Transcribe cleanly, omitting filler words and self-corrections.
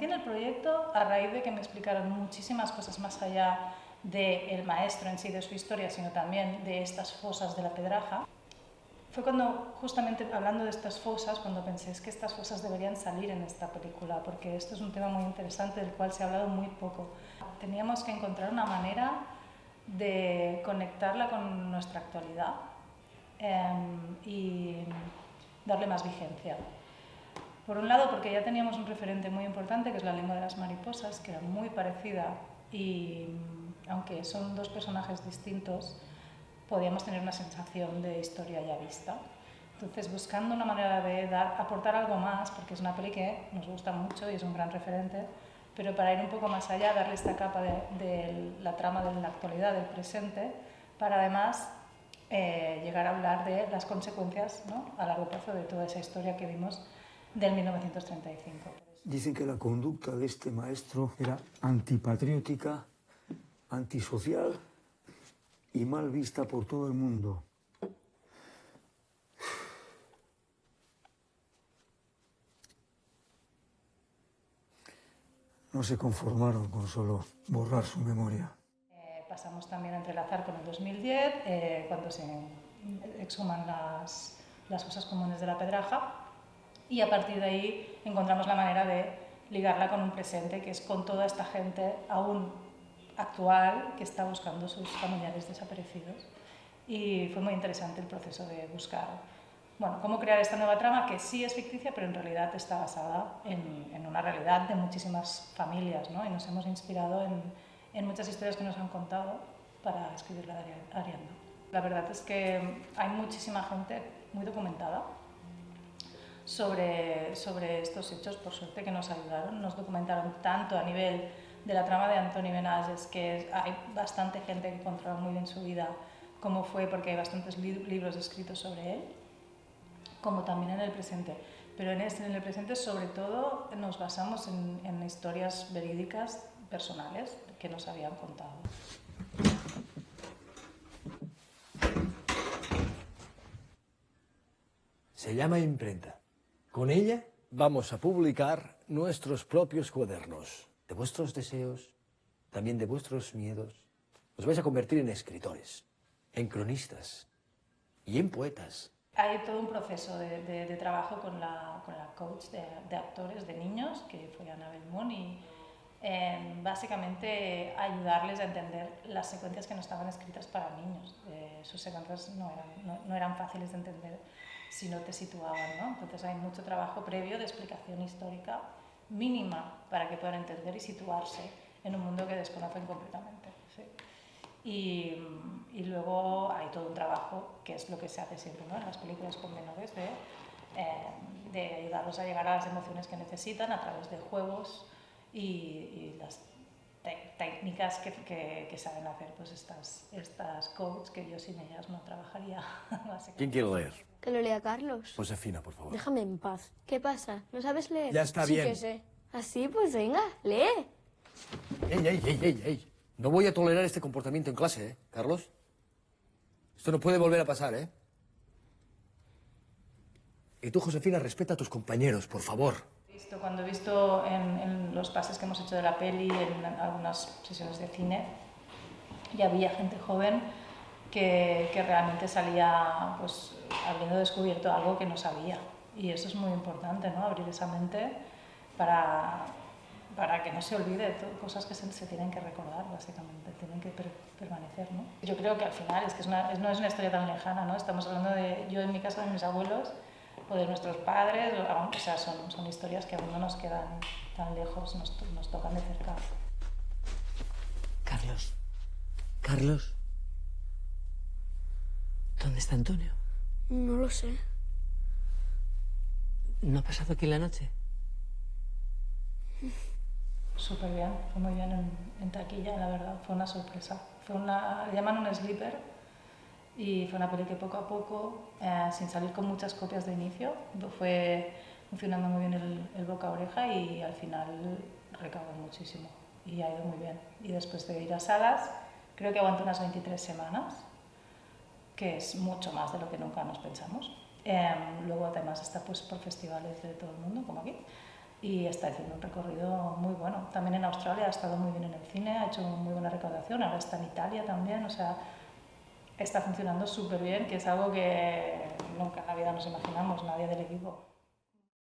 metí en el proyecto a raíz de que me explicaron muchísimas cosas más allá del maestro en sí, de su historia, sino también de estas fosas de la Pedraja. Fue cuando, justamente hablando de estas fosas, cuando pensé es que estas fosas deberían salir en esta película, porque esto es un tema muy interesante del cual se ha hablado muy poco. Teníamos que encontrar una manera de conectarla con nuestra actualidad y darle más vigencia. Por un lado, porque ya teníamos un referente muy importante, que es La lengua de las mariposas, que era muy parecida y, aunque son dos personajes distintos, podíamos tener una sensación de historia ya vista. Entonces, buscando una manera de aportar algo más, porque es una peli que nos gusta mucho y es un gran referente, pero para ir un poco más allá, darle esta capa de la trama de la actualidad, del presente, para además llegar a hablar de las consecuencias, ¿no?, a largo plazo de toda esa historia que vimos del 1935. Dicen que la conducta de este maestro era antipatriótica, antisocial y mal vista por todo el mundo. No se conformaron con solo borrar su memoria. Pasamos también a entrelazar con el 2010, cuando se exhuman las fosas comunes de la Pedraja, y a partir de ahí encontramos la manera de ligarla con un presente, que es con toda esta gente aún actual que está buscando sus familiares desaparecidos. Y fue muy interesante el proceso de buscar, bueno, cómo crear esta nueva trama, que sí es ficticia, pero en realidad está basada en una realidad de muchísimas familias, ¿no? Y nos hemos inspirado en muchas historias que nos han contado para escribir la de Ariadna. La verdad es que hay muchísima gente muy documentada sobre estos hechos, por suerte, que nos ayudaron. Nos documentaron tanto a nivel de la trama de Antoni Benages, que hay bastante gente que controla muy bien su vida, cómo fue, porque hay bastantes libros escritos sobre él, como también en el presente. Pero en el presente, sobre todo, nos basamos en historias verídicas, personales, que nos habían contado. Se llama imprenta. Con ella vamos a publicar nuestros propios cuadernos, de vuestros deseos, también de vuestros miedos. Os vais a convertir en escritores, en cronistas y en poetas. Hay todo un proceso de trabajo con la coach de actores de niños, que fue Annabel Moon, y básicamente ayudarles a entender las secuencias que no estaban escritas para niños. Sus secuencias no eran fáciles de entender si no te situaban, ¿no? Entonces hay mucho trabajo previo de explicación histórica mínima para que puedan entender y situarse en un mundo que desconocen completamente. ¿Sí? Y luego hay todo un trabajo, que es lo que se hace siempre, ¿no?, en las películas con menores, de ayudarlos a llegar a las emociones que necesitan a través de juegos y las técnicas que saben hacer pues estas coaches, que yo sin ellas no trabajaría. ¿Quién quiere leer? Que lo lea Carlos. Josefina, por favor. Déjame en paz. ¿Qué pasa? ¿No sabes leer? Ya está sí bien. Sí que sé. Así, pues venga, lee. ¡Ey! No voy a tolerar este comportamiento en clase, ¿eh, Carlos? Esto no puede volver a pasar, ¿eh? Y tú, Josefina, respeta a tus compañeros, por favor. Cuando he visto en los pases que hemos hecho de la peli, en algunas sesiones de cine, ya había gente joven que realmente salía pues habiendo descubierto algo que no sabía. Y eso es muy importante, ¿no? Abrir esa mente para que no se olvide cosas que se tienen que recordar, básicamente, tienen que permanecer, ¿no? Yo creo que al final es que no es una historia tan lejana, ¿no? Estamos hablando de, yo en mi caso, de mis abuelos, o de nuestros padres, o sea, son historias que aún no nos quedan tan lejos, nos tocan de cerca. Carlos, ¿dónde está Antonio? No lo sé. ¿No ha pasado aquí la noche? Súper bien, fue muy bien en taquilla, la verdad, fue una sorpresa. Le llaman un sleeper, y fue una peli que poco a poco, sin salir con muchas copias de inicio, fue funcionando muy bien el boca a oreja, y al final recaudó muchísimo y ha ido muy bien. Y después de ir a salas, creo que aguantó unas 23 semanas, que es mucho más de lo que nunca nos pensamos. Luego además está pues por festivales de todo el mundo, como aquí. y está haciendo un recorrido muy bueno. También en Australia ha estado muy bien en el cine, ha hecho muy buena recaudación, ahora está en Italia también, o sea, está funcionando súper bien, que es algo que nunca en la vida nos imaginamos, nadie del equipo.